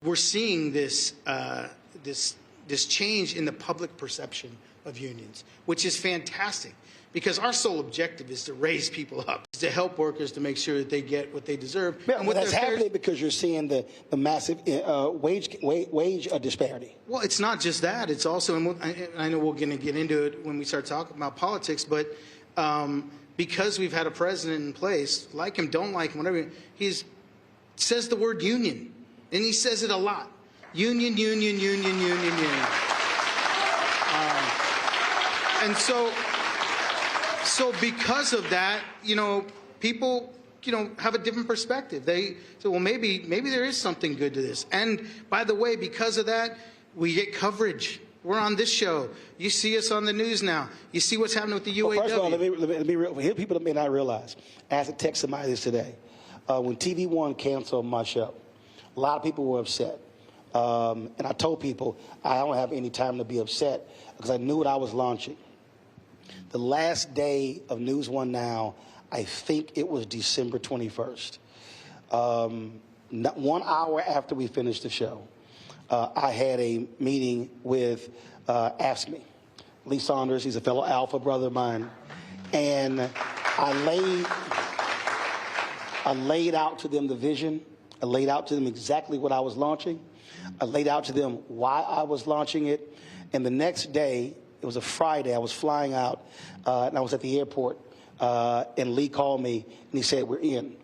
We're seeing this this change in the public perception of unions, which is fantastic, because our sole objective is to raise people up, to help workers to make sure that they get what they deserve. Yeah, and what that's happening because you're seeing the massive wage disparity. Well, it's not just that. It's also, and I know we're going to get into it when we start talking about politics, but because we've had a president in place, like him, don't like him, whatever, he says the word union, and he says it a lot. Union, union, union, union, union. And so because of that, people, have a different perspective. They say, well, maybe there is something good to this. And by the way, because of that, we get coverage. We're on this show. You see us on the news now. You see what's happening with the UAW. Well, first of all, let me real. People that may not realize, I had to text somebody this today. When TV One canceled my show, a lot of people were upset. And I told people I don't have any time to be upset because I knew what I was launching. The last day of News One Now, I think it was December 21st. 1 hour after we finished the show, I had a meeting with AFSCME. Lee Saunders, he's a fellow Alpha brother of mine. And I laid out to them the vision. I laid out to them exactly what I was launching. I laid out to them why I was launching it. And the next day, it was a Friday, I was flying out, and I was at the airport, and Lee called me, and he said, we're in.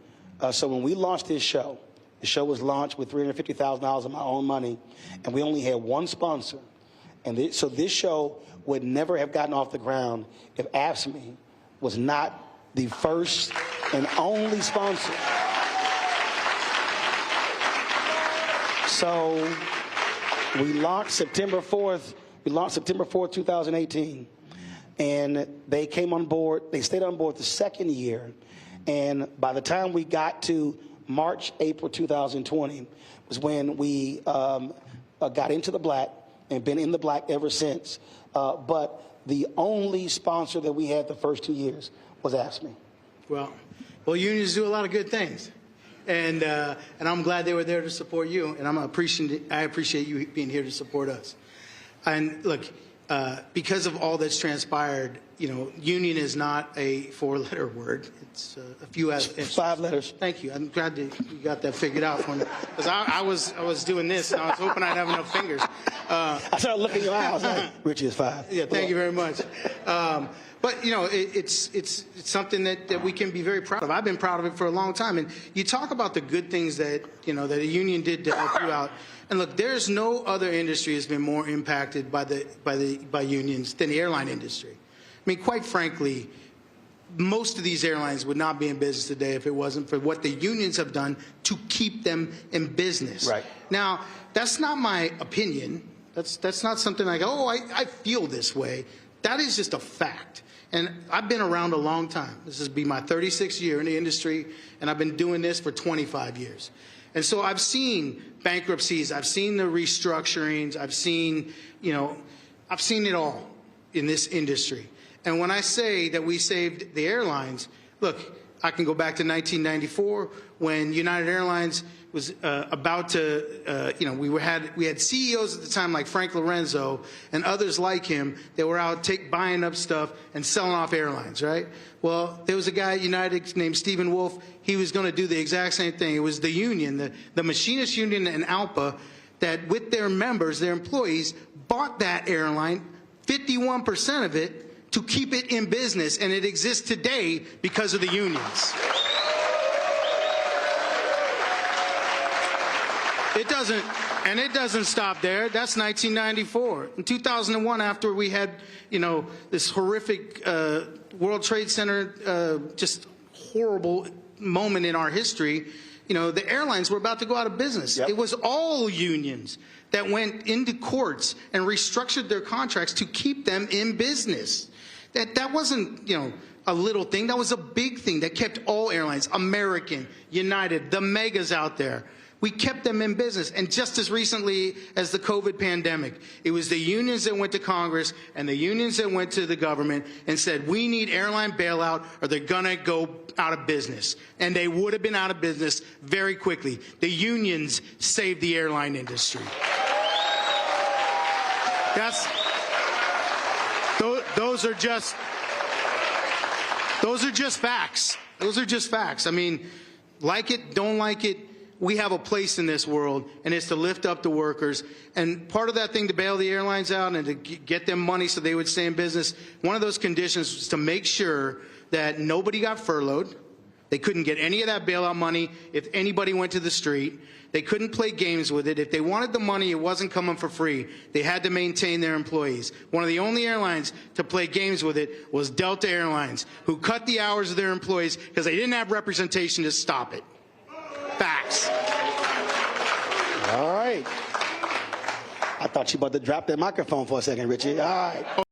So when we launched this show, the show was launched with $350,000 of my own money, and we only had one sponsor. And so this show would never have gotten off the ground if AFSCME was not the first and only sponsor. So we launched September 4th. We launched September 4th, 2018, and they came on board. They stayed on board the second year, and by the time we got to March, April 2020 was when we got into the black and been in the black ever since. But the only sponsor that we had the first 2 years was AFSCME. Well, unions do a lot of good things. And I'm glad they were there to support you, and I appreciate you being here to support us. And look, because of all that's transpired, union is not a 4-letter word. It's a few. It's 5 letters. Thank you. I'm glad that you got that figured out for me, because I was doing this and I was hoping I'd have enough fingers. I started looking in your eyes. I was like, Richie is 5. Yeah, thank you very much. But it's something that we can be very proud of. I've been proud of it for a long time. And you talk about the good things that that a union did to help you out. And look, there's no other industry that's been more impacted by unions than the airline industry. I mean, quite frankly, most of these airlines would not be in business today if it wasn't for what the unions have done to keep them in business. Right. Now, that's not my opinion. That's not something I go, oh, I feel this way. That is just a fact. And I've been around a long time. This will be my 36th year in the industry, and I've been doing this for 25 years. And so I've seen bankruptcies, I've seen the restructurings, I've seen it all in this industry. And when I say that we saved the airlines, look, I can go back to 1994 when United Airlines was about to, we had CEOs at the time like Frank Lorenzo and others like him that were out buying up stuff and selling off airlines, right? Well, there was a guy at United named Stephen Wolf. He was going to do the exact same thing. It was the union, the Machinist Union and ALPA, that with their members, their employees, bought that airline, 51% of it, to keep it in business, and it exists today because of the unions. It doesn't stop there. That's 1994. In 2001, after we had, this horrific World Trade Center, just horrible moment in our history, the airlines were about to go out of business. Yep. It was all unions that went into courts and restructured their contracts to keep them in business. That wasn't, a little thing. That was a big thing that kept all airlines, American, United, the megas out there. We kept them in business. And just as recently as the COVID pandemic, it was the unions that went to Congress and the unions that went to the government and said, we need airline bailout or they're going to go out of business. And they would have been out of business very quickly. The unions saved the airline industry. Those are just facts. Those are just facts. I mean, like it, don't like it, we have a place in this world, and it's to lift up the workers. And part of that thing to bail the airlines out and to get them money so they would stay in business, one of those conditions was to make sure that nobody got furloughed. They couldn't get any of that bailout money if anybody went to the street. They couldn't play games with it. If they wanted the money, it wasn't coming for free. They had to maintain their employees. One of the only airlines to play games with it was Delta Airlines, who cut the hours of their employees because they didn't have representation to stop it. Facts. All right. I thought you were about to drop that microphone for a second, Richie. All right.